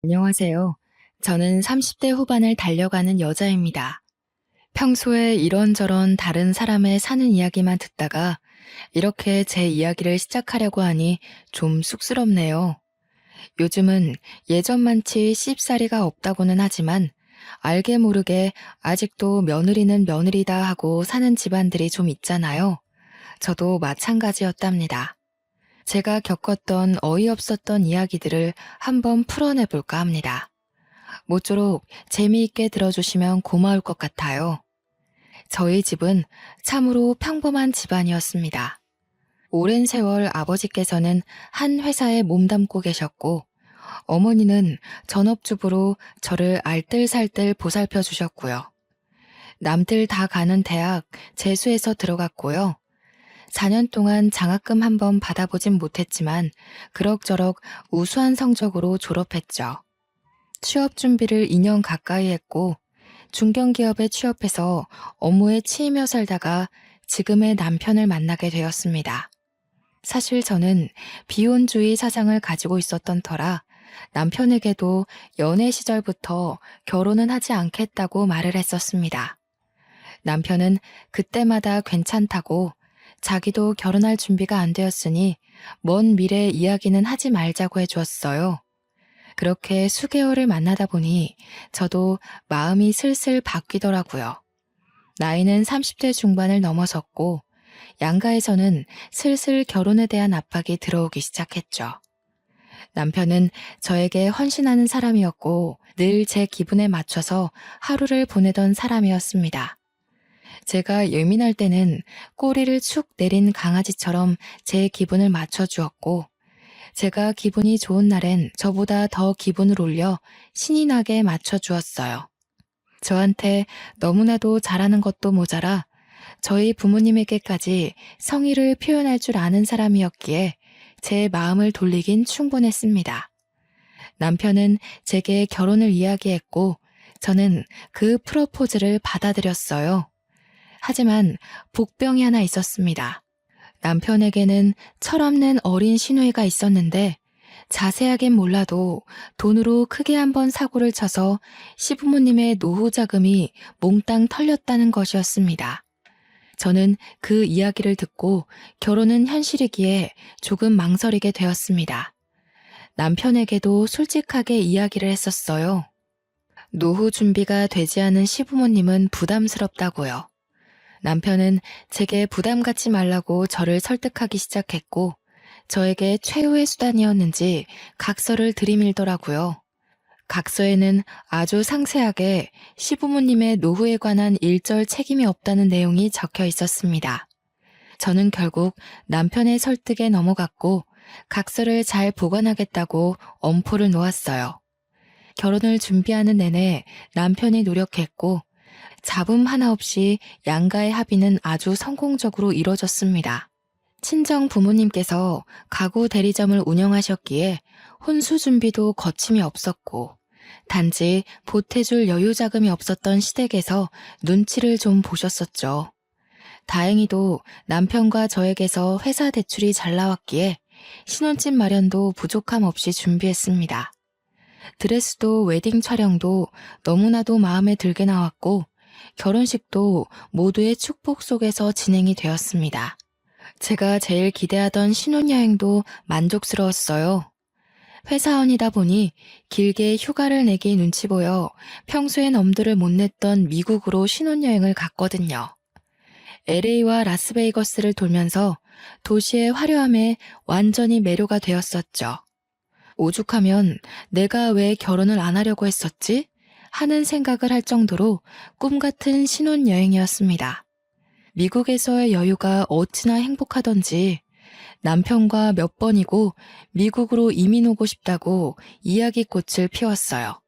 안녕하세요. 저는 30대 후반을 달려가는 여자입니다. 평소에 이런저런 다른 사람의 사는 이야기만 듣다가 이렇게 제 이야기를 시작하려고 하니 좀 쑥스럽네요. 요즘은 예전만치 씹사리가 없다고는 하지만 알게 모르게 아직도 며느리는 며느리다 하고 사는 집안들이 좀 있잖아요. 저도 마찬가지였답니다. 제가 겪었던 어이없었던 이야기들을 한번 풀어내 볼까 합니다. 모쪼록 재미있게 들어주시면 고마울 것 같아요. 저희 집은 참으로 평범한 집안이었습니다. 오랜 세월 아버지께서는 한 회사에 몸담고 계셨고, 어머니는 전업주부로 저를 알뜰살뜰 보살펴 주셨고요. 남들 다 가는 대학 재수해서 들어갔고요. 4년 동안 장학금 한번 받아보진 못했지만 그럭저럭 우수한 성적으로 졸업했죠. 취업 준비를 2년 가까이 했고 중견기업에 취업해서 업무에 치이며 살다가 지금의 남편을 만나게 되었습니다. 사실 저는 비혼주의 사상을 가지고 있었던 터라 남편에게도 연애 시절부터 결혼은 하지 않겠다고 말을 했었습니다. 남편은 그때마다 괜찮다고 자기도 결혼할 준비가 안 되었으니 먼 미래 이야기는 하지 말자고 해주었어요. 그렇게 수개월을 만나다 보니 저도 마음이 슬슬 바뀌더라고요. 나이는 30대 중반을 넘어섰고 양가에서는 슬슬 결혼에 대한 압박이 들어오기 시작했죠. 남편은 저에게 헌신하는 사람이었고 늘 제 기분에 맞춰서 하루를 보내던 사람이었습니다. 제가 예민할 때는 꼬리를 축 내린 강아지처럼 제 기분을 맞춰주었고 제가 기분이 좋은 날엔 저보다 더 기분을 올려 신이 나게 맞춰주었어요. 저한테 너무나도 잘하는 것도 모자라 저희 부모님에게까지 성의를 표현할 줄 아는 사람이었기에 제 마음을 돌리긴 충분했습니다. 남편은 제게 결혼을 이야기했고 저는 그 프로포즈를 받아들였어요. 하지만 복병이 하나 있었습니다. 남편에게는 철없는 어린 시누이가 있었는데 자세하긴 몰라도 돈으로 크게 한번 사고를 쳐서 시부모님의 노후 자금이 몽땅 털렸다는 것이었습니다. 저는 그 이야기를 듣고 결혼은 현실이기에 조금 망설이게 되었습니다. 남편에게도 솔직하게 이야기를 했었어요. 노후 준비가 되지 않은 시부모님은 부담스럽다고요. 남편은 제게 부담 갖지 말라고 저를 설득하기 시작했고 저에게 최후의 수단이었는지 각서를 들이밀더라고요. 각서에는 아주 상세하게 시부모님의 노후에 관한 일절 책임이 없다는 내용이 적혀 있었습니다. 저는 결국 남편의 설득에 넘어갔고 각서를 잘 보관하겠다고 엄포를 놓았어요. 결혼을 준비하는 내내 남편이 노력했고 잡음 하나 없이 양가의 합의는 아주 성공적으로 이뤄졌습니다. 친정 부모님께서 가구 대리점을 운영하셨기에 혼수 준비도 거침이 없었고 단지 보태줄 여유 자금이 없었던 시댁에서 눈치를 좀 보셨었죠. 다행히도 남편과 저에게서 회사 대출이 잘 나왔기에 신혼집 마련도 부족함 없이 준비했습니다. 드레스도 웨딩 촬영도 너무나도 마음에 들게 나왔고 결혼식도 모두의 축복 속에서 진행이 되었습니다. 제가 제일 기대하던 신혼여행도 만족스러웠어요. 회사원이다 보니 길게 휴가를 내기 눈치 보여 평소엔 엄두를 못 냈던 미국으로 신혼여행을 갔거든요. LA와 라스베이거스를 돌면서 도시의 화려함에 완전히 매료가 되었었죠. 오죽하면 내가 왜 결혼을 안 하려고 했었지? 하는 생각을 할 정도로 꿈같은 신혼여행이었습니다. 미국에서의 여유가 어찌나 행복하던지 남편과 몇 번이고 미국으로 이민 오고 싶다고 이야기꽃을 피웠어요.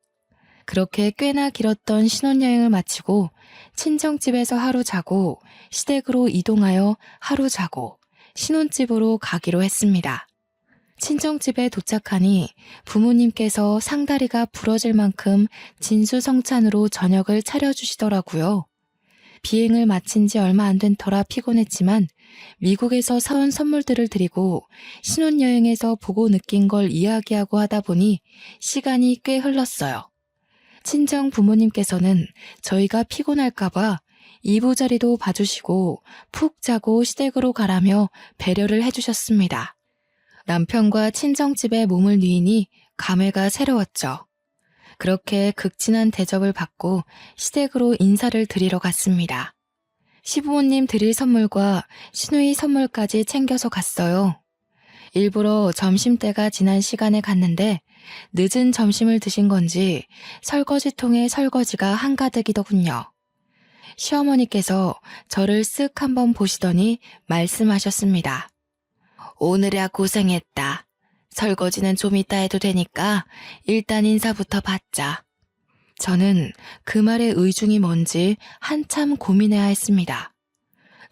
그렇게 꽤나 길었던 신혼여행을 마치고 친정집에서 하루 자고 시댁으로 이동하여 하루 자고 신혼집으로 가기로 했습니다. 친정집에 도착하니 부모님께서 상다리가 부러질 만큼 진수성찬으로 저녁을 차려주시더라고요. 비행을 마친 지 얼마 안 된 터라 피곤했지만 미국에서 사온 선물들을 드리고 신혼여행에서 보고 느낀 걸 이야기하고 하다 보니 시간이 꽤 흘렀어요. 친정 부모님께서는 저희가 피곤할까봐 이부자리도 봐주시고 푹 자고 시댁으로 가라며 배려를 해주셨습니다. 남편과 친정집에 몸을 뉘이니 감회가 새로웠죠. 그렇게 극진한 대접을 받고 시댁으로 인사를 드리러 갔습니다. 시부모님 드릴 선물과 시누이 선물까지 챙겨서 갔어요. 일부러 점심때가 지난 시간에 갔는데 늦은 점심을 드신 건지 설거지통에 설거지가 한가득이더군요. 시어머니께서 저를 쓱 한번 보시더니 말씀하셨습니다. 오늘이야 고생했다. 설거지는 좀 이따 해도 되니까 일단 인사부터 받자. 저는 그 말의 의중이 뭔지 한참 고민해야 했습니다.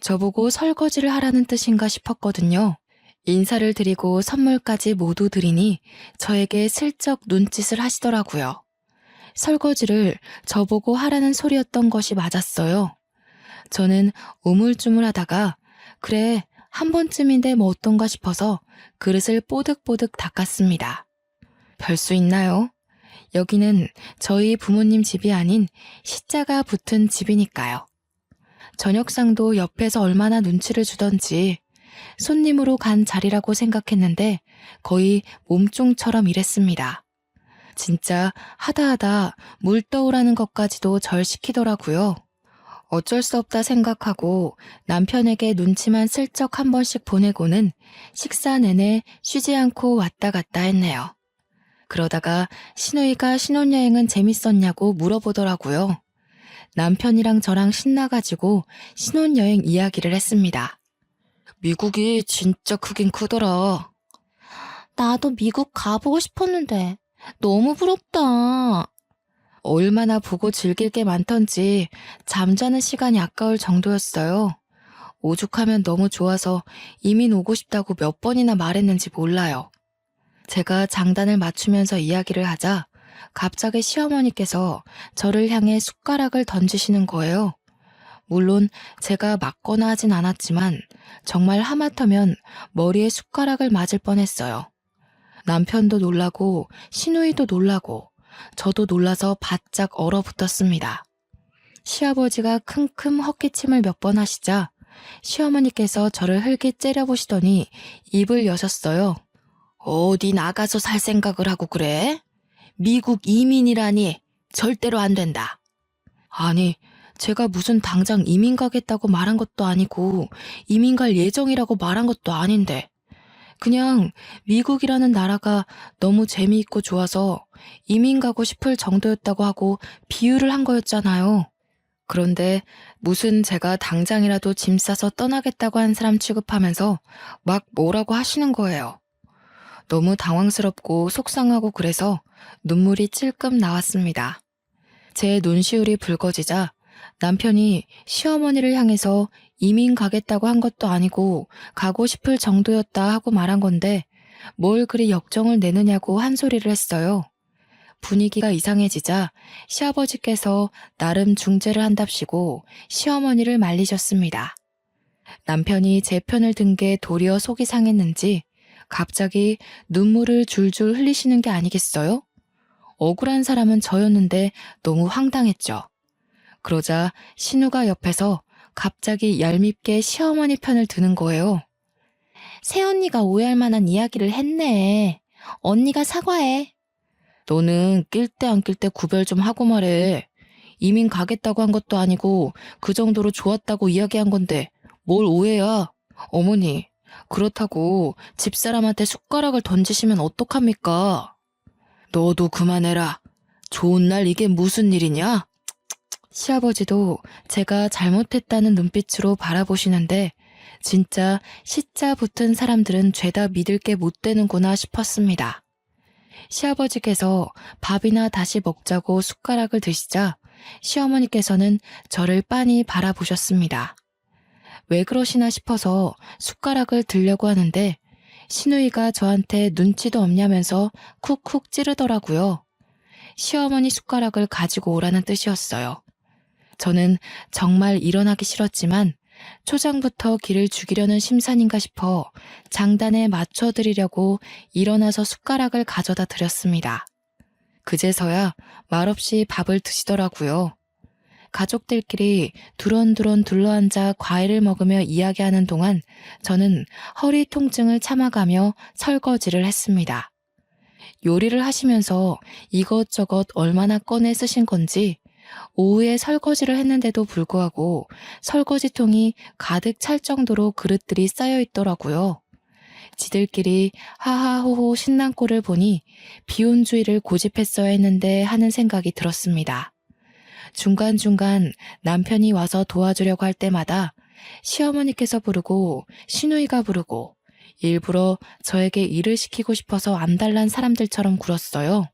저보고 설거지를 하라는 뜻인가 싶었거든요. 인사를 드리고 선물까지 모두 드리니 저에게 슬쩍 눈짓을 하시더라고요. 설거지를 저보고 하라는 소리였던 것이 맞았어요. 저는 우물쭈물하다가 그래 한 번쯤인데 뭐 어떤가 싶어서 그릇을 뽀득뽀득 닦았습니다. 별 수 있나요? 여기는 저희 부모님 집이 아닌 시자가 붙은 집이니까요. 저녁상도 옆에서 얼마나 눈치를 주던지 손님으로 간 자리라고 생각했는데 거의 몸종처럼 일했습니다. 진짜 하다하다 물 떠오라는 것까지도 절 시키더라고요. 어쩔 수 없다 생각하고 남편에게 눈치만 슬쩍 한 번씩 보내고는 식사 내내 쉬지 않고 왔다 갔다 했네요. 그러다가 시누이가 신혼여행은 재밌었냐고 물어보더라고요. 남편이랑 저랑 신나가지고 신혼여행 이야기를 했습니다. 미국이 진짜 크긴 크더라. 나도 미국 가보고 싶었는데 너무 부럽다. 얼마나 보고 즐길 게 많던지 잠자는 시간이 아까울 정도였어요. 오죽하면 너무 좋아서 이민 오고 싶다고 몇 번이나 말했는지 몰라요. 제가 장단을 맞추면서 이야기를 하자 갑자기 시어머니께서 저를 향해 숟가락을 던지시는 거예요. 물론 제가 맞거나 하진 않았지만 정말 하마터면 머리에 숟가락을 맞을 뻔했어요. 남편도 놀라고 시누이도 놀라고 저도 놀라서 바짝 얼어붙었습니다. 시아버지가 킁킁 헛기침을 몇 번 하시자 시어머니께서 저를 흘깃 째려보시더니 입을 여셨어요. 어디 나가서 살 생각을 하고 그래? 미국 이민이라니 절대로 안 된다. 아니, 제가 무슨 당장 이민 가겠다고 말한 것도 아니고 이민 갈 예정이라고 말한 것도 아닌데 그냥 미국이라는 나라가 너무 재미있고 좋아서 이민 가고 싶을 정도였다고 하고 비유를 한 거였잖아요. 그런데 무슨 제가 당장이라도 짐 싸서 떠나겠다고 한 사람 취급하면서 막 뭐라고 하시는 거예요. 너무 당황스럽고 속상하고 그래서 눈물이 찔끔 나왔습니다. 제 눈시울이 붉어지자 남편이 시어머니를 향해서 이민 가겠다고 한 것도 아니고 가고 싶을 정도였다 하고 말한 건데 뭘 그리 역정을 내느냐고 한 소리를 했어요. 분위기가 이상해지자 시아버지께서 나름 중재를 한답시고 시어머니를 말리셨습니다. 남편이 제 편을 든 게 도리어 속이 상했는지 갑자기 눈물을 줄줄 흘리시는 게 아니겠어요? 억울한 사람은 저였는데 너무 황당했죠. 그러자 신우가 옆에서 갑자기 얄밉게 시어머니 편을 드는 거예요. 새언니가 오해할 만한 이야기를 했네. 언니가 사과해. 너는 낄 때 안 낄 때 구별 좀 하고 말해. 이민 가겠다고 한 것도 아니고 그 정도로 좋았다고 이야기한 건데 뭘 오해야. 어머니, 그렇다고 집사람한테 숟가락을 던지시면 어떡합니까? 너도 그만해라. 좋은 날 이게 무슨 일이냐? 시아버지도 제가 잘못했다는 눈빛으로 바라보시는데 진짜 시자 붙은 사람들은 죄다 믿을 게 못 되는구나 싶었습니다. 시아버지께서 밥이나 다시 먹자고 숟가락을 드시자 시어머니께서는 저를 빤히 바라보셨습니다. 왜 그러시나 싶어서 숟가락을 들려고 하는데 시누이가 저한테 눈치도 없냐면서 쿡쿡 찌르더라고요. 시어머니 숟가락을 가지고 오라는 뜻이었어요. 저는 정말 일어나기 싫었지만 초장부터 기를 죽이려는 심산인가 싶어 장단에 맞춰드리려고 일어나서 숟가락을 가져다 드렸습니다. 그제서야 말없이 밥을 드시더라고요. 가족들끼리 두런두런 둘러앉아 과일을 먹으며 이야기하는 동안 저는 허리 통증을 참아가며 설거지를 했습니다. 요리를 하시면서 이것저것 얼마나 꺼내 쓰신 건지 오후에 설거지를 했는데도 불구하고 설거지통이 가득 찰 정도로 그릇들이 쌓여 있더라고요. 지들끼리 하하호호 신난 꼴을 보니 비혼주의를 고집했어야 했는데 하는 생각이 들었습니다. 중간중간 남편이 와서 도와주려고 할 때마다 시어머니께서 부르고 시누이가 부르고 일부러 저에게 일을 시키고 싶어서 암달난 사람들처럼 굴었어요.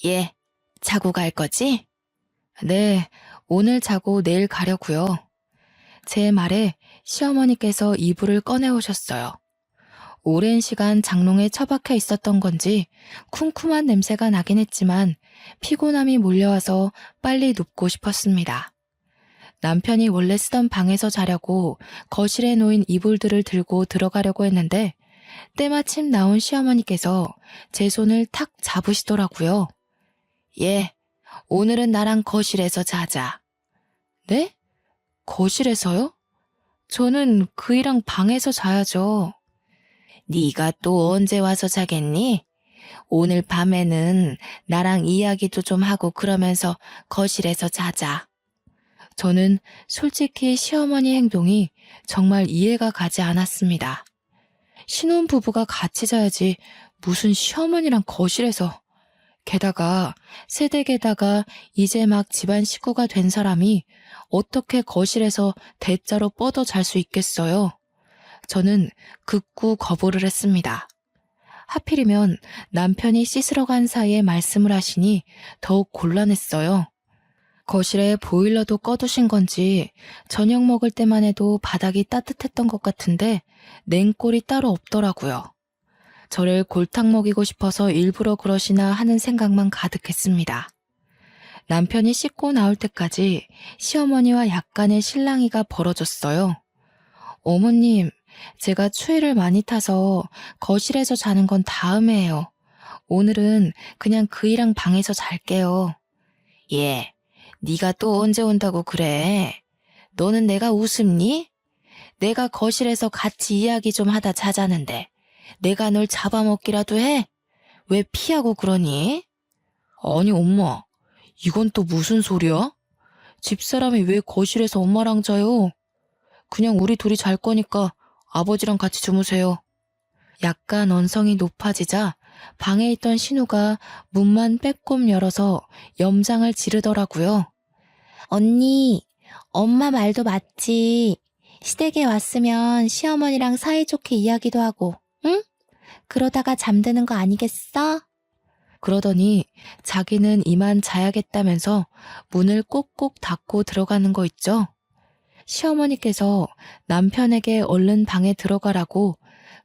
예, 자고 갈 거지? 네, 오늘 자고 내일 가려고요. 제 말에 시어머니께서 이불을 꺼내오셨어요. 오랜 시간 장롱에 처박혀 있었던 건지 쿰쿰한 냄새가 나긴 했지만 피곤함이 몰려와서 빨리 눕고 싶었습니다. 남편이 원래 쓰던 방에서 자려고 거실에 놓인 이불들을 들고 들어가려고 했는데 때마침 나온 시어머니께서 제 손을 탁 잡으시더라고요. 예, 오늘은 나랑 거실에서 자자. 네? 거실에서요? 저는 그이랑 방에서 자야죠. 네가 또 언제 와서 자겠니? 오늘 밤에는 나랑 이야기도 좀 하고 그러면서 거실에서 자자. 저는 솔직히 시어머니 행동이 정말 이해가 가지 않았습니다. 신혼부부가 같이 자야지 무슨 시어머니랑 거실에서. 게다가 새댁에다가 이제 막 집안 식구가 된 사람이 어떻게 거실에서 대자로 뻗어 잘 수 있겠어요? 저는 극구 거부를 했습니다. 하필이면 남편이 씻으러 간 사이에 말씀을 하시니 더욱 곤란했어요. 거실에 보일러도 꺼두신 건지 저녁 먹을 때만 해도 바닥이 따뜻했던 것 같은데 냉골이 따로 없더라고요. 저를 골탕 먹이고 싶어서 일부러 그러시나 하는 생각만 가득했습니다. 남편이 씻고 나올 때까지 시어머니와 약간의 실랑이가 벌어졌어요. 어머님, 제가 추위를 많이 타서 거실에서 자는 건 다음에 해요. 오늘은 그냥 그이랑 방에서 잘게요. 예, 네가 또 언제 온다고 그래? 너는 내가 우습니? 내가 거실에서 같이 이야기 좀 하다 자자는데 내가 널 잡아먹기라도 해? 왜 피하고 그러니? 아니 엄마, 이건 또 무슨 소리야? 집사람이 왜 거실에서 엄마랑 자요? 그냥 우리 둘이 잘 거니까 아버지랑 같이 주무세요. 약간 언성이 높아지자 방에 있던 신우가 문만 빼꼼 열어서 염장을 지르더라고요. 언니, 엄마 말도 맞지. 시댁에 왔으면 시어머니랑 사이좋게 이야기도 하고, 응? 그러다가 잠드는 거 아니겠어? 그러더니 자기는 이만 자야겠다면서 문을 꼭꼭 닫고 들어가는 거 있죠? 시어머니께서 남편에게 얼른 방에 들어가라고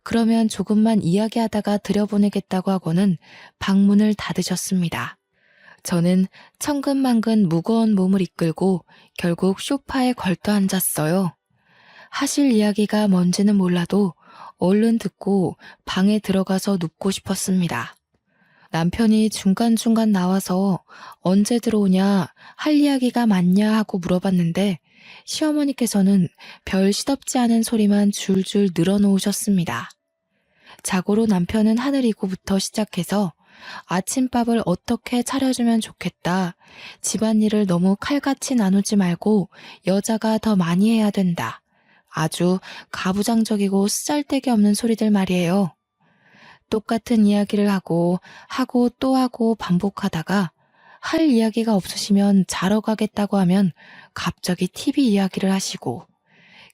그러면 조금만 이야기하다가 들여보내겠다고 하고는 방문을 닫으셨습니다. 저는 천근만근 무거운 몸을 이끌고 결국 소파에 걸터 앉았어요. 하실 이야기가 뭔지는 몰라도 얼른 듣고 방에 들어가서 눕고 싶었습니다. 남편이 중간중간 나와서 언제 들어오냐, 할 이야기가 많냐 하고 물어봤는데 시어머니께서는 별 시덥지 않은 소리만 줄줄 늘어놓으셨습니다. 자고로 남편은 하늘이고부터 시작해서 아침밥을 어떻게 차려주면 좋겠다. 집안일을 너무 칼같이 나누지 말고 여자가 더 많이 해야 된다. 아주 가부장적이고 쓰잘데기 없는 소리들 말이에요. 똑같은 이야기를 하고 또 하고 반복하다가 할 이야기가 없으시면 자러 가겠다고 하면 갑자기 TV 이야기를 하시고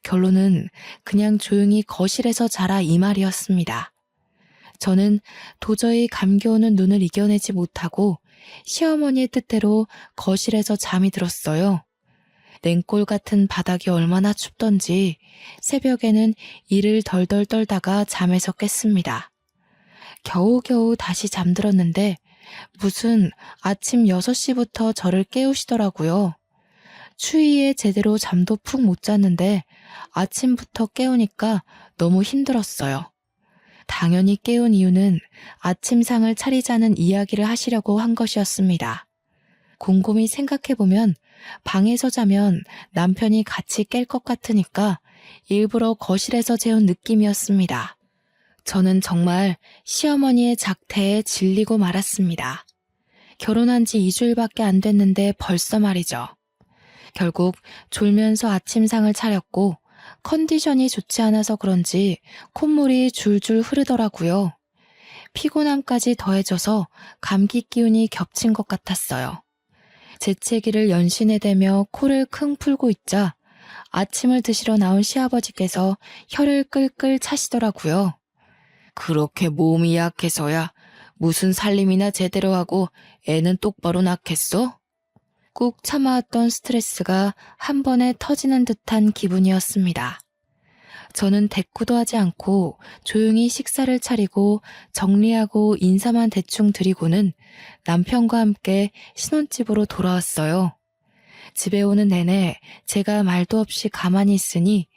결론은 그냥 조용히 거실에서 자라 이 말이었습니다. 저는 도저히 감겨오는 눈을 이겨내지 못하고 시어머니의 뜻대로 거실에서 잠이 들었어요. 냉골 같은 바닥이 얼마나 춥던지 새벽에는 이를 덜덜 떨다가 잠에서 깼습니다. 겨우겨우 다시 잠들었는데 무슨 아침 6시부터 저를 깨우시더라고요. 추위에 제대로 잠도 푹 못 잤는데 아침부터 깨우니까 너무 힘들었어요. 당연히 깨운 이유는 아침상을 차리자는 이야기를 하시려고 한 것이었습니다. 곰곰이 생각해보면 방에서 자면 남편이 같이 깰 것 같으니까 일부러 거실에서 재운 느낌이었습니다. 저는 정말 시어머니의 작태에 질리고 말았습니다. 결혼한 지 2주일밖에 안 됐는데 벌써 말이죠. 결국 졸면서 아침상을 차렸고 컨디션이 좋지 않아서 그런지 콧물이 줄줄 흐르더라고요. 피곤함까지 더해져서 감기 기운이 겹친 것 같았어요. 재채기를 연신에 대며 코를 킁 풀고 있자 아침을 드시러 나온 시아버지께서 혀를 끌끌 차시더라고요. 그렇게 몸이 약해서야 무슨 살림이나 제대로 하고 애는 똑바로 낳겠어? 꾹 참아왔던 스트레스가 한 번에 터지는 듯한 기분이었습니다. 저는 대꾸도 하지 않고 조용히 식사를 차리고 정리하고 인사만 대충 드리고는 남편과 함께 신혼집으로 돌아왔어요. 집에 오는 내내 제가 말도 없이 가만히 있으니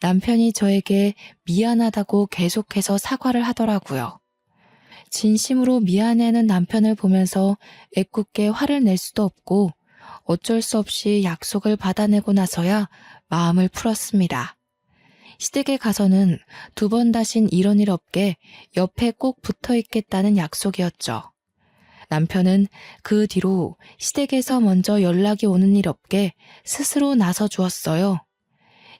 남편이 저에게 미안하다고 계속해서 사과를 하더라고요. 진심으로 미안해하는 남편을 보면서 애꿎게 화를 낼 수도 없고 어쩔 수 없이 약속을 받아내고 나서야 마음을 풀었습니다. 시댁에 가서는 2번 다신 이런 일 없게 옆에 꼭 붙어 있겠다는 약속이었죠. 남편은 그 뒤로 시댁에서 먼저 연락이 오는 일 없게 스스로 나서 주었어요.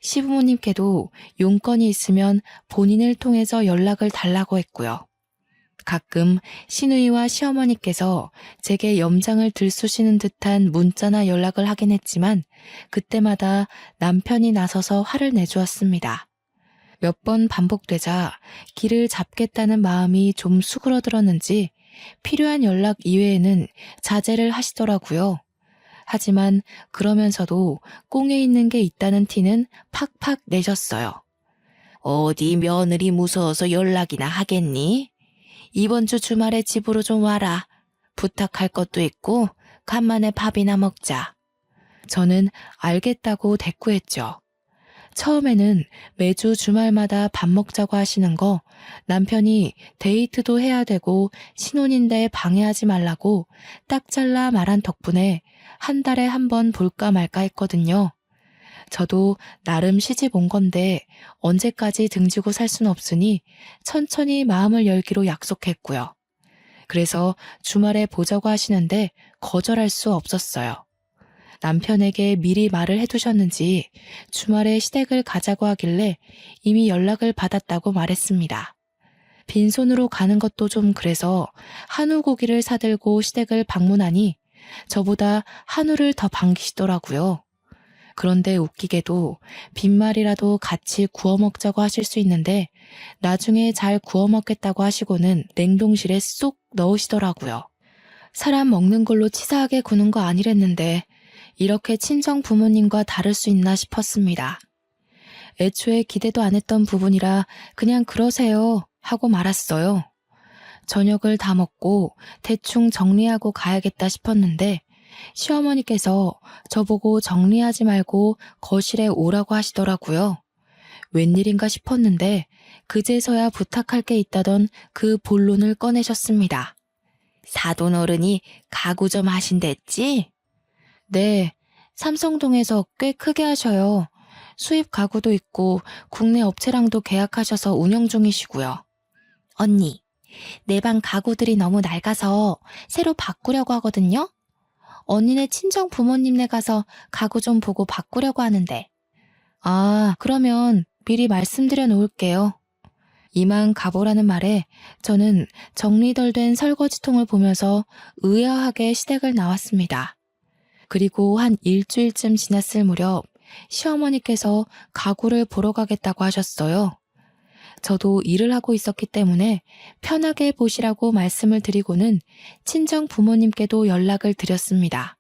시부모님께도 용건이 있으면 본인을 통해서 연락을 달라고 했고요. 가끔 시누이와 시어머니께서 제게 염장을 들쑤시는 듯한 문자나 연락을 하긴 했지만 그때마다 남편이 나서서 화를 내주었습니다. 몇 번 반복되자 길을 잡겠다는 마음이 좀 수그러들었는지 필요한 연락 이외에는 자제를 하시더라고요. 하지만 그러면서도 꽁에 있는 게 있다는 티는 팍팍 내셨어요. 어디 며느리 무서워서 연락이나 하겠니? 이번 주 주말에 집으로 좀 와라. 부탁할 것도 있고 간만에 밥이나 먹자. 저는 알겠다고 대꾸했죠. 처음에는 매주 주말마다 밥 먹자고 하시는 거 남편이 데이트도 해야 되고 신혼인데 방해하지 말라고 딱 잘라 말한 덕분에 한 달에 한 번 볼까 말까 했거든요. 저도 나름 시집 온 건데 언제까지 등지고 살 순 없으니 천천히 마음을 열기로 약속했고요. 그래서 주말에 보자고 하시는데 거절할 수 없었어요. 남편에게 미리 말을 해두셨는지 주말에 시댁을 가자고 하길래 이미 연락을 받았다고 말했습니다. 빈손으로 가는 것도 좀 그래서 한우 고기를 사들고 시댁을 방문하니 저보다 한우를 더 반기시더라고요. 그런데 웃기게도 빈말이라도 같이 구워 먹자고 하실 수 있는데 나중에 잘 구워 먹겠다고 하시고는 냉동실에 쏙 넣으시더라고요. 사람 먹는 걸로 치사하게 구는 거 아니랬는데 이렇게 친정 부모님과 다를 수 있나 싶었습니다. 애초에 기대도 안 했던 부분이라 그냥 그러세요 하고 말았어요. 저녁을 다 먹고 대충 정리하고 가야겠다 싶었는데 시어머니께서 저보고 정리하지 말고 거실에 오라고 하시더라고요. 웬일인가 싶었는데 그제서야 부탁할 게 있다던 그 본론을 꺼내셨습니다. 사돈 어른이 가구 좀 하신댔지? 네, 삼성동에서 꽤 크게 하셔요. 수입 가구도 있고 국내 업체랑도 계약하셔서 운영 중이시고요. 언니, 내 방 가구들이 너무 낡아서 새로 바꾸려고 하거든요. 언니네 친정 부모님네 가서 가구 좀 보고 바꾸려고 하는데. 아, 그러면 미리 말씀드려 놓을게요. 이만 가보라는 말에 저는 정리 덜 된 설거지통을 보면서 의아하게 시댁을 나왔습니다. 그리고 한 일주일쯤 지났을 무렵 시어머니께서 가구를 보러 가겠다고 하셨어요. 저도 일을 하고 있었기 때문에 편하게 보시라고 말씀을 드리고는 친정 부모님께도 연락을 드렸습니다.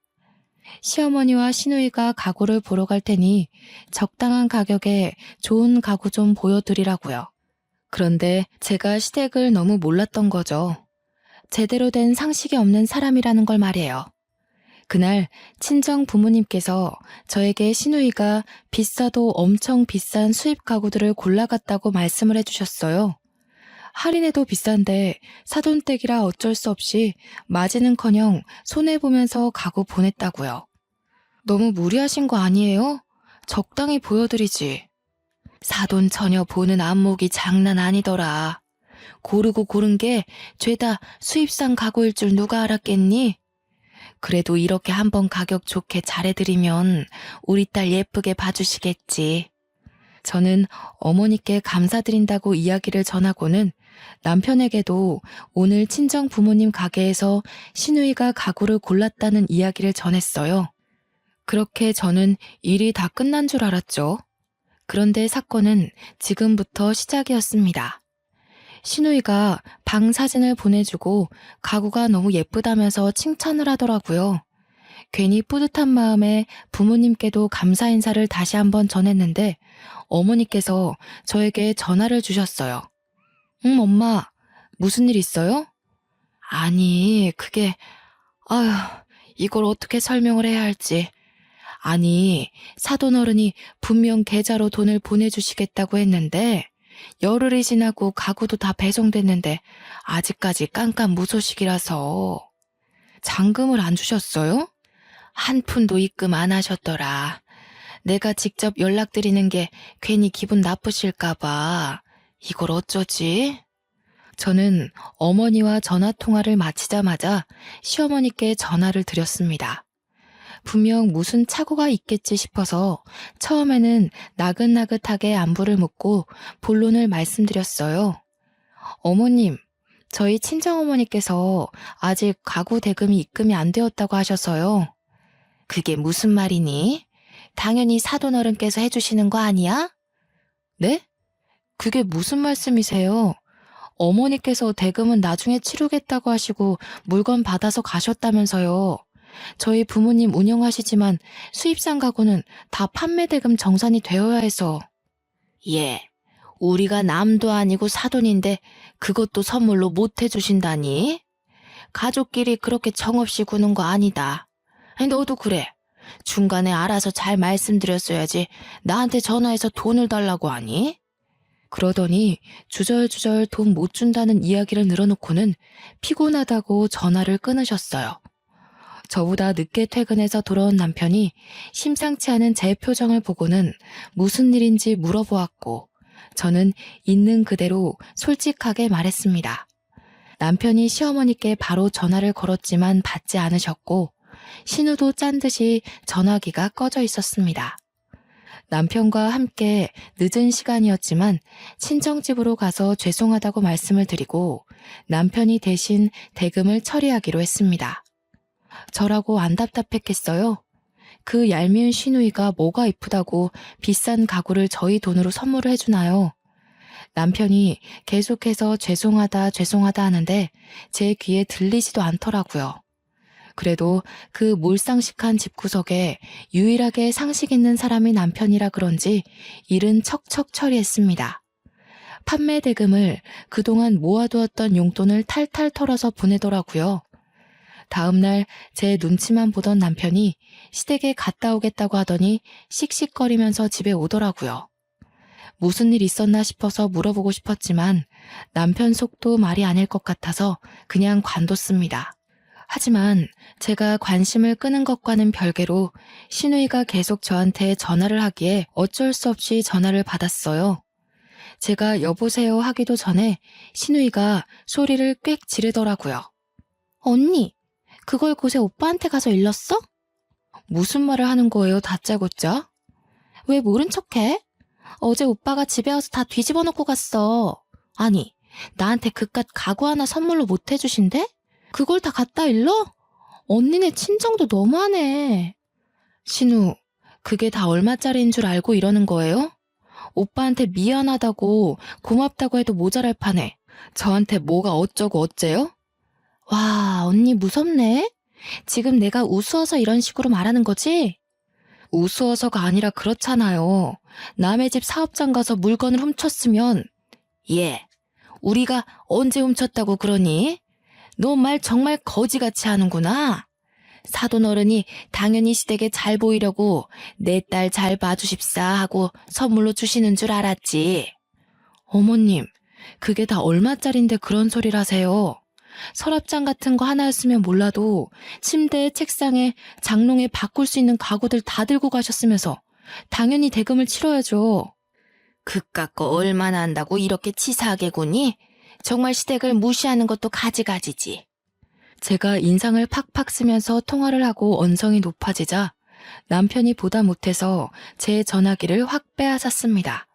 시어머니와 시누이가 가구를 보러 갈 테니 적당한 가격에 좋은 가구 좀 보여드리라고요. 그런데 제가 시댁을 너무 몰랐던 거죠. 제대로 된 상식이 없는 사람이라는 걸 말이에요. 그날 친정 부모님께서 저에게 시누이가 비싸도 엄청 비싼 수입 가구들을 골라갔다고 말씀을 해주셨어요. 할인해도 비싼데 사돈댁이라 어쩔 수 없이 맞이는커녕 손해보면서 가구 보냈다고요. 너무 무리하신 거 아니에요? 적당히 보여드리지. 사돈 처녀 보는 안목이 장난 아니더라. 고르고 고른 게 죄다 수입산 가구일 줄 누가 알았겠니? 그래도 이렇게 한번 가격 좋게 잘해드리면 우리 딸 예쁘게 봐주시겠지. 저는 어머니께 감사드린다고 이야기를 전하고는 남편에게도 오늘 친정 부모님 가게에서 시누이가 가구를 골랐다는 이야기를 전했어요. 그렇게 저는 일이 다 끝난 줄 알았죠. 그런데 사건은 지금부터 시작이었습니다. 시누이가 방 사진을 보내주고 가구가 너무 예쁘다면서 칭찬을 하더라고요. 괜히 뿌듯한 마음에 부모님께도 감사 인사를 다시 한번 전했는데 어머니께서 저에게 전화를 주셨어요. 엄마, 무슨 일 있어요? 아니, 아휴, 이걸 어떻게 설명을 해야 할지. 아니, 사돈어른이 분명 계좌로 돈을 보내주시겠다고 했는데 열흘이 지나고 가구도 다 배송됐는데 아직까지 깜깜무소식이라서. 잔금을 안 주셨어요? 한 푼도 입금 안 하셨더라. 내가 직접 연락드리는 게 괜히 기분 나쁘실까봐. 이걸 어쩌지? 저는 어머니와 전화통화를 마치자마자 시어머니께 전화를 드렸습니다. 분명 무슨 착오가 있겠지 싶어서 처음에는 나긋나긋하게 안부를 묻고 본론을 말씀드렸어요. 어머님, 저희 친정어머니께서 아직 가구 대금이 입금이 안 되었다고 하셔서요. 그게 무슨 말이니? 당연히 사돈어른께서 해주시는 거 아니야? 네? 그게 무슨 말씀이세요? 어머니께서 대금은 나중에 치르겠다고 하시고 물건 받아서 가셨다면서요. 저희 부모님 운영하시지만 수입산 가구는 다 판매 대금 정산이 되어야 해서. 예, 우리가 남도 아니고 사돈인데 그것도 선물로 못 해주신다니? 가족끼리 그렇게 정없이 구는 거 아니다. 아니, 너도 그래. 중간에 알아서 잘 말씀드렸어야지 나한테 전화해서 돈을 달라고 하니? 그러더니 주절주절 돈 못 준다는 이야기를 늘어놓고는 피곤하다고 전화를 끊으셨어요. 저보다 늦게 퇴근해서 돌아온 남편이 심상치 않은 제 표정을 보고는 무슨 일인지 물어보았고 저는 있는 그대로 솔직하게 말했습니다. 남편이 시어머니께 바로 전화를 걸었지만 받지 않으셨고 신우도 짠 듯이 전화기가 꺼져 있었습니다. 남편과 함께 늦은 시간이었지만 친정집으로 가서 죄송하다고 말씀을 드리고 남편이 대신 대금을 처리하기로 했습니다. 저라고 안 답답했겠어요? 그 얄미운 시누이가 뭐가 이쁘다고 비싼 가구를 저희 돈으로 선물을 해주나요? 남편이 계속해서 죄송하다 하는데 제 귀에 들리지도 않더라고요. 그래도 그 몰상식한 집구석에 유일하게 상식 있는 사람이 남편이라 그런지 일은 척척 처리했습니다. 판매 대금을 그동안 모아두었던 용돈을 탈탈 털어서 보내더라고요. 다음날 제 눈치만 보던 남편이 시댁에 갔다 오겠다고 하더니 씩씩거리면서 집에 오더라고요. 무슨 일 있었나 싶어서 물어보고 싶었지만 남편 속도 말이 아닐 것 같아서 그냥 관뒀습니다. 하지만 제가 관심을 끄는 것과는 별개로 시누이가 계속 저한테 전화를 하기에 어쩔 수 없이 전화를 받았어요. 제가 여보세요 하기도 전에 시누이가 소리를 꽥 지르더라고요. 언니, 그걸 곳에 오빠한테 가서 일렀어? 무슨 말을 하는 거예요, 다짜고짜? 왜 모른 척해? 어제 오빠가 집에 와서 다 뒤집어 놓고 갔어. 아니, 나한테 그깟 가구 하나 선물로 못 해주신대? 그걸 다 갖다 일러? 언니네 친정도 너무하네. 신우, 그게 다 얼마짜리인 줄 알고 이러는 거예요? 오빠한테 미안하다고 고맙다고 해도 모자랄 판에 저한테 뭐가 어쩌고 어째요? 와, 언니 무섭네. 지금 내가 우스워서 이런 식으로 말하는 거지? 우스워서가 아니라 그렇잖아요. 남의 집 사업장 가서 물건을 훔쳤으면 예, 우리가 언제 훔쳤다고 그러니? 너 말 정말 거지같이 하는구나. 사돈 어른이 당연히 시댁에 잘 보이려고 내 딸 잘 봐주십사 하고 선물로 주시는 줄 알았지. 어머님, 그게 다 얼마짜린데 그런 소리를 하세요. 서랍장 같은 거 하나였으면 몰라도 침대에 책상에 장롱에 바꿀 수 있는 가구들 다 들고 가셨으면서 당연히 대금을 치러야죠. 그깟 거 얼마나 한다고 이렇게 치사하게 구니? 정말 시댁을 무시하는 것도 가지가지지. 제가 인상을 팍팍 쓰면서 통화를 하고 언성이 높아지자 남편이 보다 못해서 제 전화기를 확 빼앗았습니다.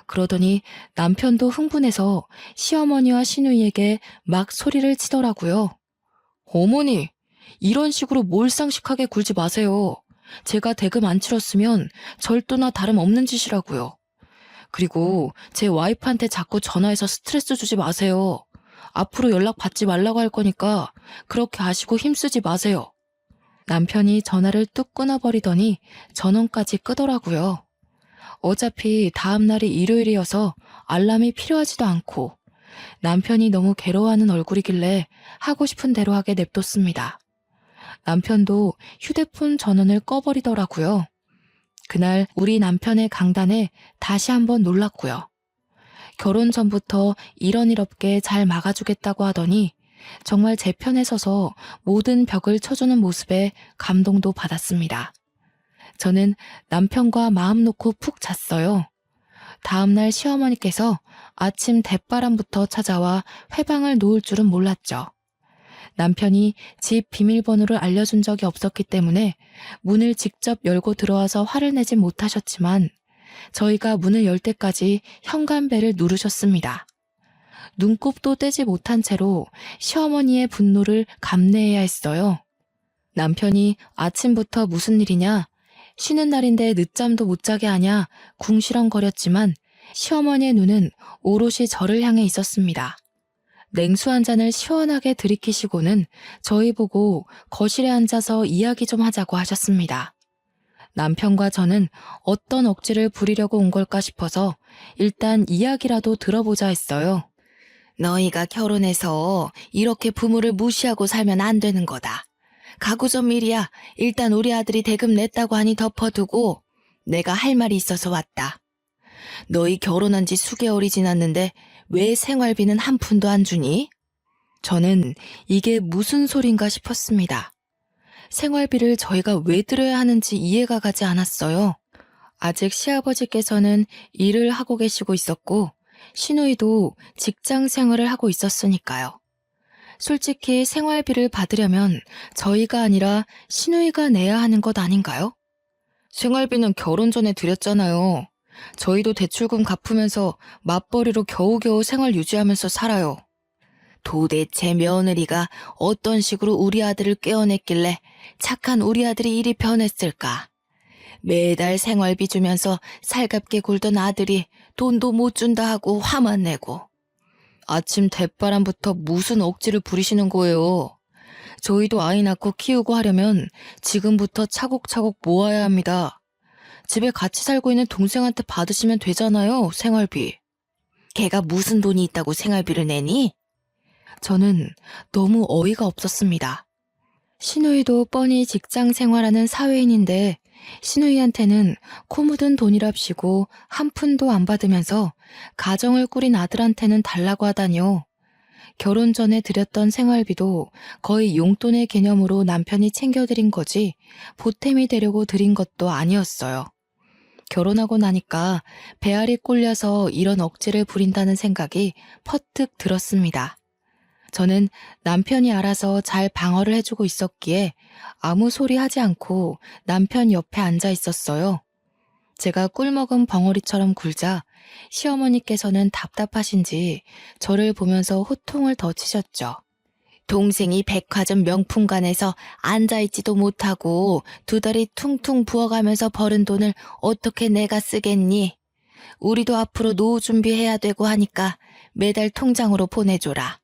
그러더니 남편도 흥분해서 시어머니와 시누이에게 막 소리를 치더라고요. 어머니, 이런 식으로 몰상식하게 굴지 마세요. 제가 대금 안 치렀으면 절도나 다름없는 짓이라고요. 그리고 제 와이프한테 자꾸 전화해서 스트레스 주지 마세요. 앞으로 연락 받지 말라고 할 거니까 그렇게 아시고 힘쓰지 마세요. 남편이 전화를 뚝 끊어버리더니 전원까지 끄더라고요. 어차피 다음날이 일요일이어서 알람이 필요하지도 않고 남편이 너무 괴로워하는 얼굴이길래 하고 싶은 대로 하게 냅뒀습니다. 남편도 휴대폰 전원을 꺼버리더라고요. 그날 우리 남편의 강단에 다시 한번 놀랐고요. 결혼 전부터 이런 일 없게 잘 막아주겠다고 하더니 정말 제 편에 서서 모든 벽을 쳐주는 모습에 감동도 받았습니다. 저는 남편과 마음 놓고 푹 잤어요. 다음날 시어머니께서 아침 대바람부터 찾아와 회방을 놓을 줄은 몰랐죠. 남편이 집 비밀번호를 알려준 적이 없었기 때문에 문을 직접 열고 들어와서 화를 내지 못하셨지만 저희가 문을 열 때까지 현관벨을 누르셨습니다. 눈곱도 떼지 못한 채로 시어머니의 분노를 감내해야 했어요. 남편이 아침부터 무슨 일이냐, 쉬는 날인데 늦잠도 못 자게 하냐 궁시렁거렸지만 시어머니의 눈은 오롯이 저를 향해 있었습니다. 냉수 한 잔을 시원하게 들이키시고는 저희 보고 거실에 앉아서 이야기 좀 하자고 하셨습니다. 남편과 저는 어떤 억지를 부리려고 온 걸까 싶어서 일단 이야기라도 들어보자 했어요. 너희가 결혼해서 이렇게 부모를 무시하고 살면 안 되는 거다. 가구 좀 일이야. 일단 우리 아들이 대금 냈다고 하니 덮어두고 내가 할 말이 있어서 왔다. 너희 결혼한 지 수개월이 지났는데 왜 생활비는 한 푼도 안 주니? 저는 이게 무슨 소린가 싶었습니다. 생활비를 저희가 왜 드려야 하는지 이해가 가지 않았어요. 아직 시아버지께서는 일을 하고 계시고 있었고 시누이도 직장 생활을 하고 있었으니까요. 솔직히 생활비를 받으려면 저희가 아니라 시누이가 내야 하는 것 아닌가요? 생활비는 결혼 전에 드렸잖아요. 저희도 대출금 갚으면서 맞벌이로 겨우겨우 생활 유지하면서 살아요. 도대체 며느리가 어떤 식으로 우리 아들을 꿰어냈길래 착한 우리 아들이 이리 변했을까? 매달 생활비 주면서 살갑게 굴던 아들이 돈도 못 준다 하고 화만 내고. 아침 대바람부터 무슨 억지를 부리시는 거예요. 저희도 아이 낳고 키우고 하려면 지금부터 차곡차곡 모아야 합니다. 집에 같이 살고 있는 동생한테 받으시면 되잖아요, 생활비. 걔가 무슨 돈이 있다고 생활비를 내니? 저는 너무 어이가 없었습니다. 시누이도 뻔히 직장 생활하는 사회인인데 시누이한테는 코 묻은 돈이랍시고 한 푼도 안 받으면서 가정을 꾸린 아들한테는 달라고 하다니요. 결혼 전에 드렸던 생활비도 거의 용돈의 개념으로 남편이 챙겨드린 거지 보탬이 되려고 드린 것도 아니었어요. 결혼하고 나니까 배알이 꼴려서 이런 억지를 부린다는 생각이 퍼뜩 들었습니다. 저는 남편이 알아서 잘 방어를 해주고 있었기에 아무 소리 하지 않고 남편 옆에 앉아 있었어요. 제가 꿀먹은 벙어리처럼 굴자 시어머니께서는 답답하신지 저를 보면서 호통을 더 치셨죠. 동생이 백화점 명품관에서 앉아있지도 못하고 두 다리 퉁퉁 부어가면서 벌은 돈을 어떻게 내가 쓰겠니? 우리도 앞으로 노후 준비해야 되고 하니까 매달 통장으로 보내줘라.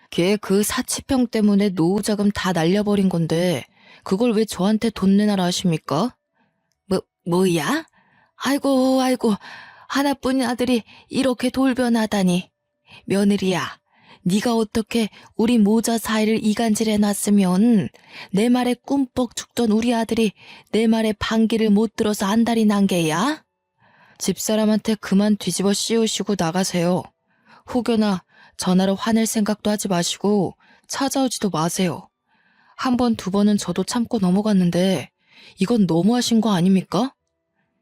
걔 그 사치병 때문에 노후자금 다 날려버린 건데 그걸 왜 저한테 돈 내놔라 하십니까? 뭐야? 아이고 하나뿐인 아들이 이렇게 돌변하다니. 며느리야, 네가 어떻게 우리 모자 사이를 이간질해놨으면 내 말에 꿈뻑 죽던 우리 아들이 내 말에 반기를 못 들어서 안달이 난 게야? 집사람한테 그만 뒤집어 씌우시고 나가세요. 혹여나 전화로 화낼 생각도 하지 마시고 찾아오지도 마세요. 한 번, 두 번은 저도 참고 넘어갔는데 이건 너무하신 거 아닙니까?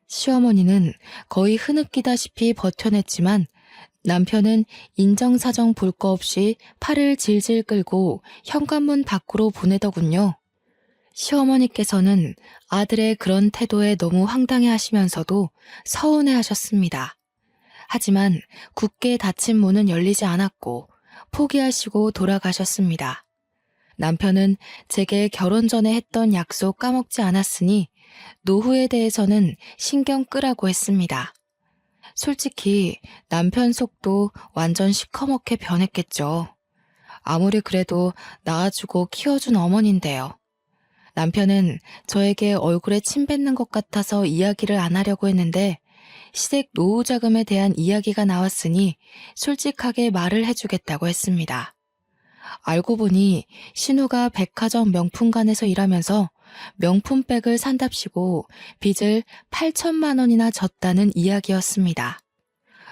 시어머니는 거의 흐느끼다시피 버텨냈지만 남편은 인정사정 볼 거 없이 팔을 질질 끌고 현관문 밖으로 보내더군요. 시어머니께서는 아들의 그런 태도에 너무 황당해 하시면서도 서운해 하셨습니다. 하지만 굳게 닫힌 문은 열리지 않았고 포기하시고 돌아가셨습니다. 남편은 제게 결혼 전에 했던 약속 까먹지 않았으니 노후에 대해서는 신경 끄라고 했습니다. 솔직히 남편 속도 완전 시커멓게 변했겠죠. 아무리 그래도 낳아주고 키워준 어머니인데요. 남편은 저에게 얼굴에 침 뱉는 것 같아서 이야기를 안 하려고 했는데 시댁 노후 자금에 대한 이야기가 나왔으니 솔직하게 말을 해주겠다고 했습니다. 알고 보니 신우가 백화점 명품관에서 일하면서 명품백을 산답시고 빚을 8천만 원이나 졌다는 이야기였습니다.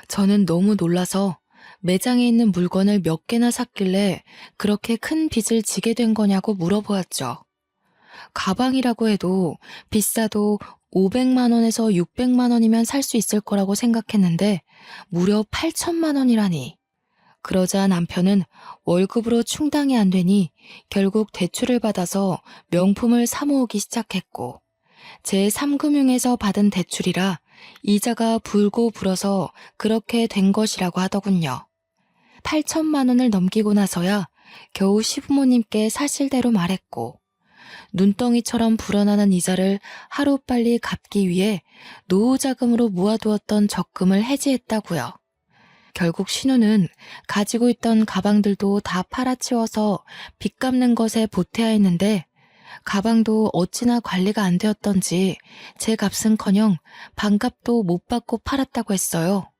저는 너무 놀라서 매장에 있는 물건을 몇 개나 샀길래 그렇게 큰 빚을 지게 된 거냐고 물어보았죠. 가방이라고 해도 비싸도 500만 원에서 600만 원이면 살 수 있을 거라고 생각했는데 무려 8천만 원이라니. 그러자 남편은 월급으로 충당이 안 되니 결국 대출을 받아서 명품을 사 모으기 시작했고 제3금융에서 받은 대출이라 이자가 불고 불어서 그렇게 된 것이라고 하더군요. 8천만 원을 넘기고 나서야 겨우 시부모님께 사실대로 말했고 눈덩이처럼 불어나는 이자를 하루빨리 갚기 위해 노후자금으로 모아두었던 적금을 해지했다고요. 결국 신우는 가지고 있던 가방들도 다 팔아치워서 빚 갚는 것에 보태야 했는데 가방도 어찌나 관리가 안 되었던지 제 값은커녕 반값도 못 받고 팔았다고 했어요.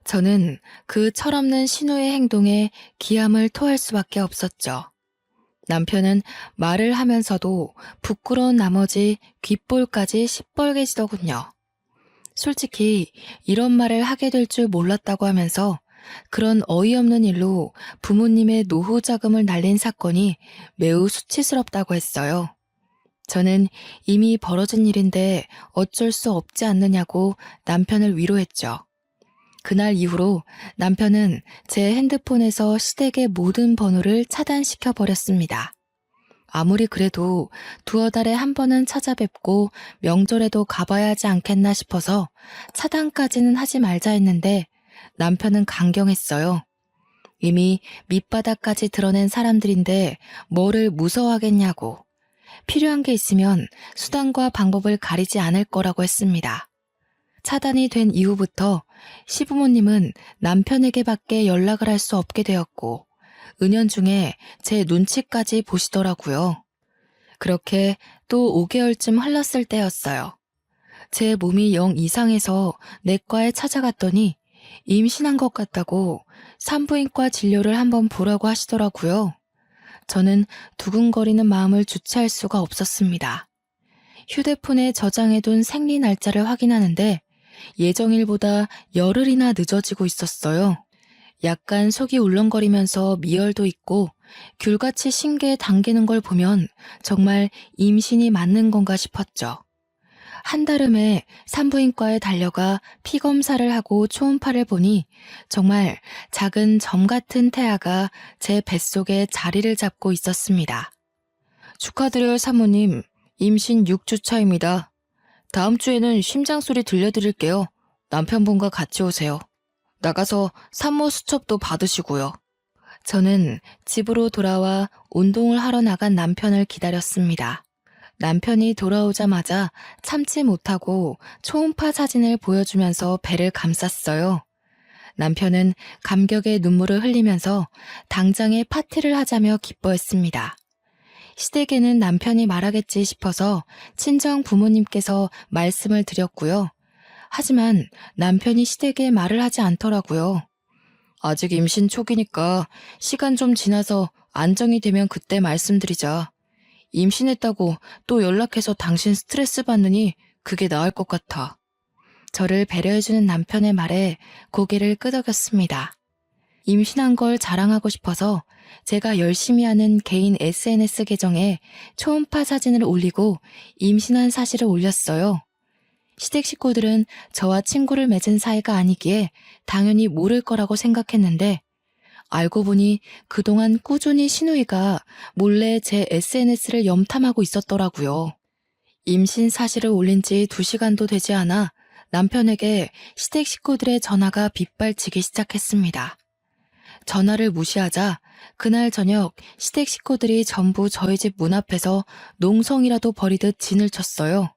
저는 그 철없는 신우의 행동에 기함을 토할 수밖에 없었죠. 남편은 말을 하면서도 부끄러운 나머지 귓볼까지 시뻘개지더군요. 솔직히 이런 말을 하게 될 줄 몰랐다고 하면서 그런 어이없는 일로 부모님의 노후 자금을 날린 사건이 매우 수치스럽다고 했어요. 저는 이미 벌어진 일인데 어쩔 수 없지 않느냐고 남편을 위로했죠. 그날 이후로 남편은 제 핸드폰에서 시댁의 모든 번호를 차단시켜 버렸습니다. 아무리 그래도 두어 달에 한 번은 찾아뵙고 명절에도 가봐야 하지 않겠나 싶어서 차단까지는 하지 말자 했는데 남편은 강경했어요. 이미 밑바닥까지 드러낸 사람들인데 뭐를 무서워하겠냐고. 필요한 게 있으면 수단과 방법을 가리지 않을 거라고 했습니다. 차단이 된 이후부터 시부모님은 남편에게밖에 연락을 할 수 없게 되었고 은연중에 제 눈치까지 보시더라고요. 그렇게 또 5개월쯤 흘렀을 때였어요. 제 몸이 영 이상해서 내과에 찾아갔더니 임신한 것 같다고 산부인과 진료를 한번 보라고 하시더라고요. 저는 두근거리는 마음을 주체할 수가 없었습니다. 휴대폰에 저장해둔 생리 날짜를 확인하는데 예정일보다 열흘이나 늦어지고 있었어요. 약간 속이 울렁거리면서 미열도 있고 귤같이 신기에 당기는 걸 보면 정말 임신이 맞는 건가 싶었죠. 한달음에 산부인과에 달려가 피검사를 하고 초음파를 보니 정말 작은 점 같은 태아가 제 뱃속에 자리를 잡고 있었습니다. 축하드려요, 사모님. 임신 6주 차입니다. 다음 주에는 심장 소리 들려드릴게요. 남편분과 같이 오세요. 나가서 산모 수첩도 받으시고요. 저는 집으로 돌아와 운동을 하러 나간 남편을 기다렸습니다. 남편이 돌아오자마자 참지 못하고 초음파 사진을 보여주면서 배를 감쌌어요. 남편은 감격의 눈물을 흘리면서 당장에 파티를 하자며 기뻐했습니다. 시댁에는 남편이 말하겠지 싶어서 친정 부모님께서 말씀을 드렸고요. 하지만 남편이 시댁에 말을 하지 않더라고요. 아직 임신 초기니까 시간 좀 지나서 안정이 되면 그때 말씀드리자. 임신했다고 또 연락해서 당신 스트레스 받느니 그게 나을 것 같아. 저를 배려해주는 남편의 말에 고개를 끄덕였습니다. 임신한 걸 자랑하고 싶어서 제가 열심히 하는 개인 SNS 계정에 초음파 사진을 올리고 임신한 사실을 올렸어요. 시댁 식구들은 저와 친구를 맺은 사이가 아니기에 당연히 모를 거라고 생각했는데 알고 보니 그동안 꾸준히 신우이가 몰래 제 SNS를 염탐하고 있었더라고요. 임신 사실을 올린 지 2시간도 되지 않아 남편에게 시댁 식구들의 전화가 빗발치기 시작했습니다. 전화를 무시하자 그날 저녁 시댁 식구들이 전부 저희 집 문 앞에서 농성이라도 벌이듯 진을 쳤어요.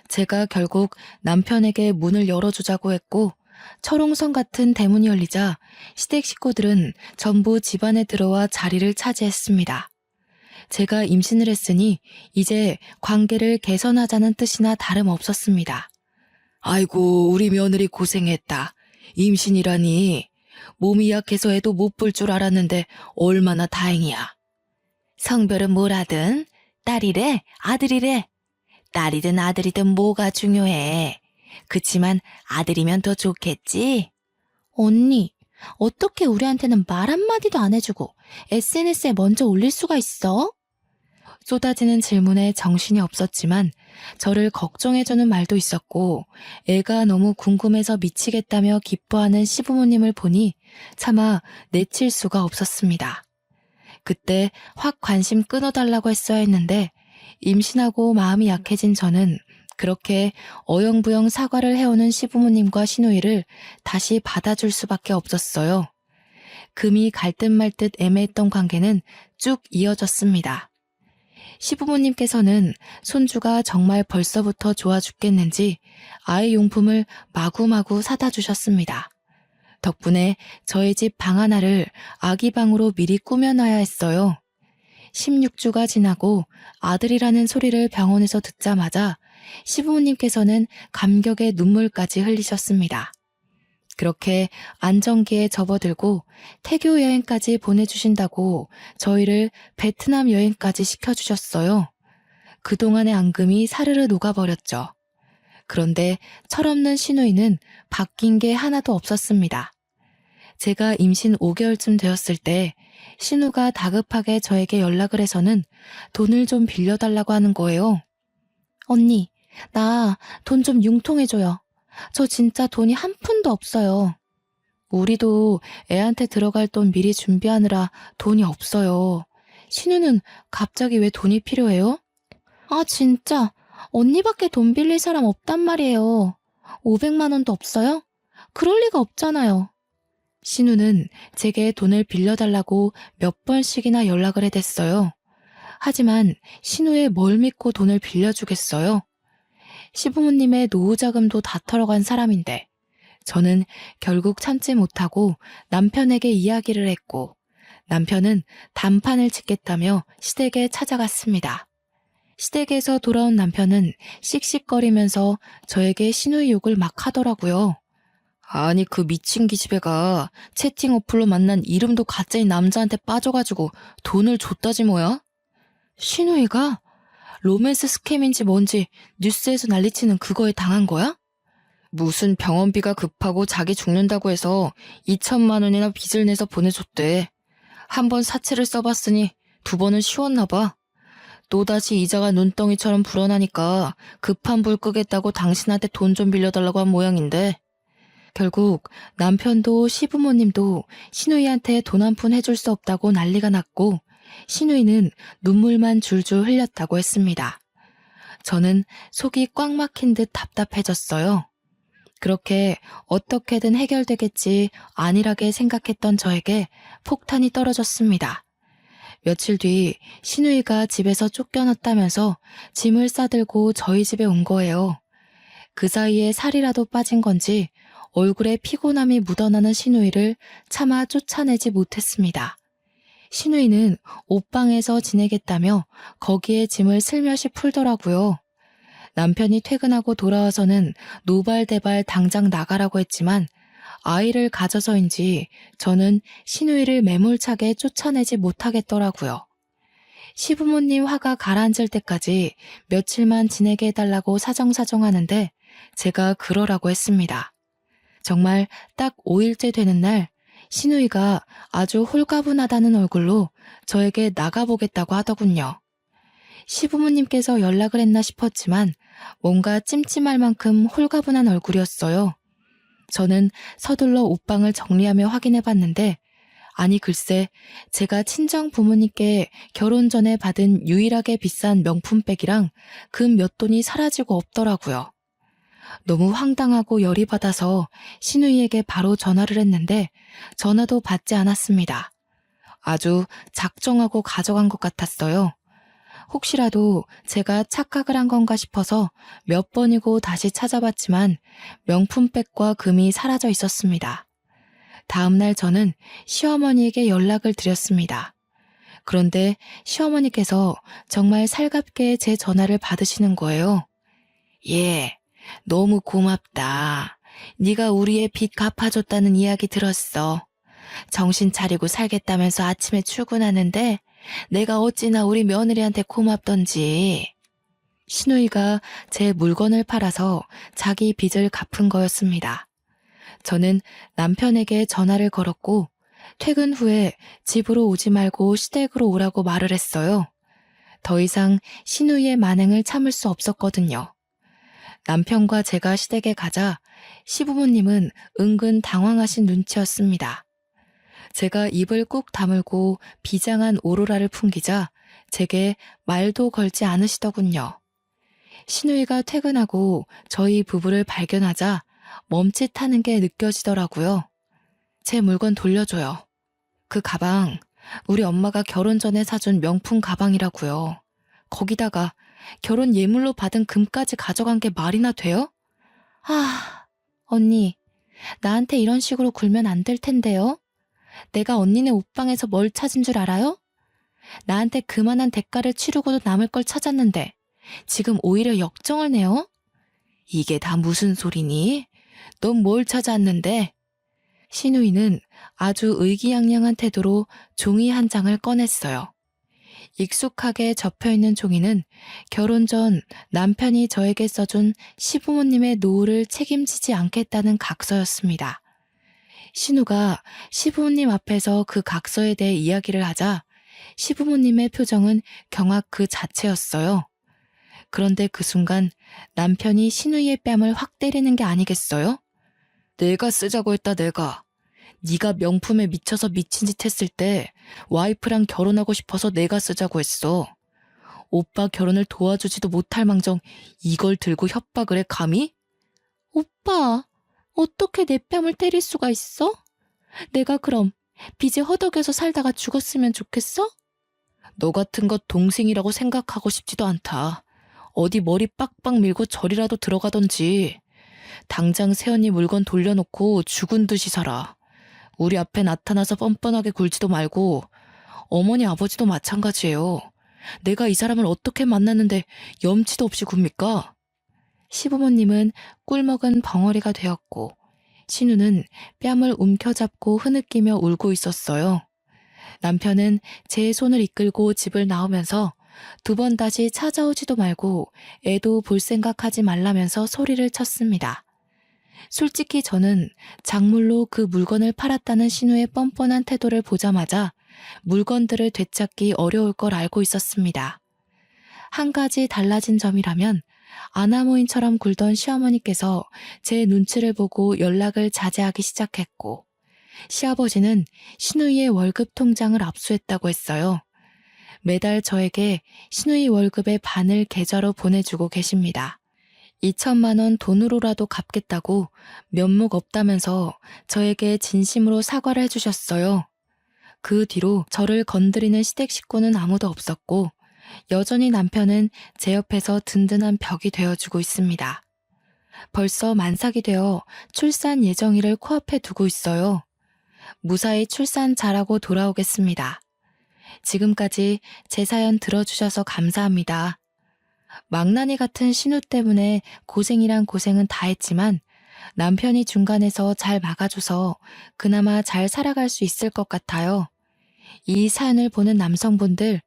제가 결국 남편에게 문을 열어주자고 했고 철옹성 같은 대문이 열리자 시댁 식구들은 전부 집 안에 들어와 자리를 차지했습니다. 제가 임신을 했으니 이제 관계를 개선하자는 뜻이나 다름없었습니다. 아이고, 우리 며느리 고생했다. 임신이라니. 몸이 약해서 애도 못 볼 줄 알았는데 얼마나 다행이야. 성별은 뭐라든 딸이래 아들이래. 딸이든 아들이든 뭐가 중요해. 그치만 아들이면 더 좋겠지? 언니, 어떻게 우리한테는 말 한마디도 안 해주고 SNS에 먼저 올릴 수가 있어? 쏟아지는 질문에 정신이 없었지만 저를 걱정해주는 말도 있었고 애가 너무 궁금해서 미치겠다며 기뻐하는 시부모님을 보니 차마 내칠 수가 없었습니다. 그때 확 관심 끊어달라고 했어야 했는데 임신하고 마음이 약해진 저는 그렇게 어영부영 사과를 해오는 시부모님과 시누이를 다시 받아줄 수밖에 없었어요. 금이 갈 듯 말 듯 애매했던 관계는 쭉 이어졌습니다. 시부모님께서는 손주가 정말 벌써부터 좋아 죽겠는지 아이 용품을 마구마구 사다 주셨습니다. 덕분에 저희 집 방 하나를 아기 방으로 미리 꾸며놔야 했어요. 16주가 지나고 아들이라는 소리를 병원에서 듣자마자 시부모님께서는 감격의 눈물까지 흘리셨습니다. 그렇게 안정기에 접어들고 태교 여행까지 보내주신다고 저희를 베트남 여행까지 시켜주셨어요. 그동안의 앙금이 사르르 녹아버렸죠. 그런데 철없는 시누이는 바뀐 게 하나도 없었습니다. 제가 임신 5개월쯤 되었을 때 신우가 다급하게 저에게 연락을 해서는 돈을 좀 빌려달라고 하는 거예요. 언니, 나 돈 좀 융통해줘요. 저 진짜 돈이 한 푼도 없어요. 우리도 애한테 들어갈 돈 미리 준비하느라 돈이 없어요. 신우는 갑자기 왜 돈이 필요해요? 아, 진짜 언니밖에 돈 빌릴 사람 없단 말이에요. 500만 원도 없어요? 그럴 리가 없잖아요. 신우는 제게 돈을 빌려달라고 몇 번씩이나 연락을 해댔어요. 하지만 신우에 뭘 믿고 돈을 빌려주겠어요? 시부모님의 노후자금도 다 털어간 사람인데 저는 결국 참지 못하고 남편에게 이야기를 했고 남편은 단판을 짓겠다며 시댁에 찾아갔습니다. 시댁에서 돌아온 남편은 씩씩거리면서 저에게 시누이 욕을 막 하더라고요. 아니 그 미친 기집애가 채팅 어플로 만난 이름도 가짜인 남자한테 빠져가지고 돈을 줬다지 뭐야? 시누이가? 로맨스 스캠인지 뭔지 뉴스에서 난리치는 그거에 당한 거야? 무슨 병원비가 급하고 자기 죽는다고 해서 2천만 원이나 빚을 내서 보내줬대. 한 번 사채를 써봤으니 2번은 쉬웠나 봐. 또다시 이자가 눈덩이처럼 불어나니까 급한 불 끄겠다고 당신한테 돈 좀 빌려달라고 한 모양인데 결국 남편도 시부모님도 시누이한테 돈 한 푼 해줄 수 없다고 난리가 났고 시누이는 눈물만 줄줄 흘렸다고 했습니다. 저는 속이 꽉 막힌 듯 답답해졌어요. 그렇게 어떻게든 해결되겠지 안일하게 생각했던 저에게 폭탄이 떨어졌습니다. 며칠 뒤 시누이가 집에서 쫓겨났다면서 짐을 싸들고 저희 집에 온 거예요. 그 사이에 살이라도 빠진 건지 얼굴에 피곤함이 묻어나는 시누이를 차마 쫓아내지 못했습니다. 시누이는 옷방에서 지내겠다며 거기에 짐을 슬며시 풀더라고요. 남편이 퇴근하고 돌아와서는 노발대발 당장 나가라고 했지만 아이를 가져서인지 저는 신우이를 매몰차게 쫓아내지 못하겠더라고요. 시부모님 화가 가라앉을 때까지 며칠만 지내게 해달라고 사정사정하는데 제가 그러라고 했습니다. 정말 딱 5일째 되는 날 신우이가 아주 홀가분하다는 얼굴로 저에게 나가보겠다고 하더군요. 시부모님께서 연락을 했나 싶었지만 뭔가 찜찜할 만큼 홀가분한 얼굴이었어요. 저는 서둘러 옷방을 정리하며 확인해봤는데 아니 글쎄 제가 친정 부모님께 결혼 전에 받은 유일하게 비싼 명품백이랑 금 몇 돈이 사라지고 없더라고요. 너무 황당하고 열이 받아서 신우이에게 바로 전화를 했는데 전화도 받지 않았습니다. 아주 작정하고 가져간 것 같았어요. 혹시라도 제가 착각을 한 건가 싶어서 몇 번이고 다시 찾아봤지만 명품백과 금이 사라져 있었습니다. 다음날 저는 시어머니에게 연락을 드렸습니다. 그런데 시어머니께서 정말 살갑게 제 전화를 받으시는 거예요. 예, 너무 고맙다. 네가 우리의 빚 갚아줬다는 이야기 들었어. 정신 차리고 살겠다면서 아침에 출근하는데 내가 어찌나 우리 며느리한테 고맙던지. 신우이가 제 물건을 팔아서 자기 빚을 갚은 거였습니다. 저는 남편에게 전화를 걸었고 퇴근 후에 집으로 오지 말고 시댁으로 오라고 말을 했어요. 더 이상 신우이의 만행을 참을 수 없었거든요. 남편과 제가 시댁에 가자 시부모님은 은근 당황하신 눈치였습니다. 제가 입을 꾹 다물고 비장한 오로라를 풍기자 제게 말도 걸지 않으시더군요. 신우이가 퇴근하고 저희 부부를 발견하자 멈칫하는 게 느껴지더라고요. 제 물건 돌려줘요. 그 가방 우리 엄마가 결혼 전에 사준 명품 가방이라고요. 거기다가 결혼 예물로 받은 금까지 가져간 게 말이나 돼요? 언니, 나한테 이런 식으로 굴면 안 될 텐데요. 내가 언니네 옷방에서 뭘 찾은 줄 알아요? 나한테 그만한 대가를 치르고도 남을 걸 찾았는데 지금 오히려 역정을 내요? 이게 다 무슨 소리니? 넌 뭘 찾았는데? 신우이는 아주 의기양양한 태도로 종이 한 장을 꺼냈어요. 익숙하게 접혀있는 종이는 결혼 전 남편이 저에게 써준 시부모님의 노후를 책임지지 않겠다는 각서였습니다. 신우가 시부모님 앞에서 그 각서에 대해 이야기를 하자 시부모님의 표정은 경악 그 자체였어요. 그런데 그 순간 남편이 신우이의 뺨을 확 때리는 게 아니겠어요? 내가 쓰자고 했다 내가. 네가 명품에 미쳐서 미친 짓 했을 때 와이프랑 결혼하고 싶어서 내가 쓰자고 했어. 오빠 결혼을 도와주지도 못할 망정 이걸 들고 협박을 해 감히? 오빠, 어떻게 내 뺨을 때릴 수가 있어? 내가 그럼 빚에 허덕여서 살다가 죽었으면 좋겠어? 너 같은 것 동생이라고 생각하고 싶지도 않다. 어디 머리 빡빡 밀고 절이라도 들어가던지. 당장 새언니 물건 돌려놓고 죽은 듯이 살아. 우리 앞에 나타나서 뻔뻔하게 굴지도 말고 어머니 아버지도 마찬가지예요. 내가 이 사람을 어떻게 만났는데 염치도 없이 굽니까? 시부모님은 꿀먹은 벙어리가 되었고 신우는 뺨을 움켜잡고 흐느끼며 울고 있었어요. 남편은 제 손을 이끌고 집을 나오면서 두 번 다시 찾아오지도 말고 애도 볼 생각하지 말라면서 소리를 쳤습니다. 솔직히 저는 작물로 그 물건을 팔았다는 신우의 뻔뻔한 태도를 보자마자 물건들을 되찾기 어려울 걸 알고 있었습니다. 한 가지 달라진 점이라면 아나모인처럼 굴던 시어머니께서 제 눈치를 보고 연락을 자제하기 시작했고 시아버지는 신우이의 월급 통장을 압수했다고 했어요. 매달 저에게 신우이 월급의 반을 계좌로 보내주고 계십니다. 2천만 원 돈으로라도 갚겠다고 면목 없다면서 저에게 진심으로 사과를 해주셨어요. 그 뒤로 저를 건드리는 시댁 식구는 아무도 없었고 여전히 남편은 제 옆에서 든든한 벽이 되어주고 있습니다. 벌써 만삭이 되어 출산 예정일을 코앞에 두고 있어요. 무사히 출산 잘하고 돌아오겠습니다. 지금까지 제 사연 들어주셔서 감사합니다. 망나니 같은 신우 때문에 고생이란 고생은 다 했지만 남편이 중간에서 잘 막아줘서 그나마 잘 살아갈 수 있을 것 같아요. 이 사연을 보는 남성분들,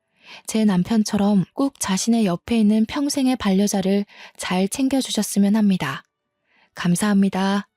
제 남편처럼 꼭 자신의 옆에 있는 평생의 반려자를 잘 챙겨주셨으면 합니다. 감사합니다.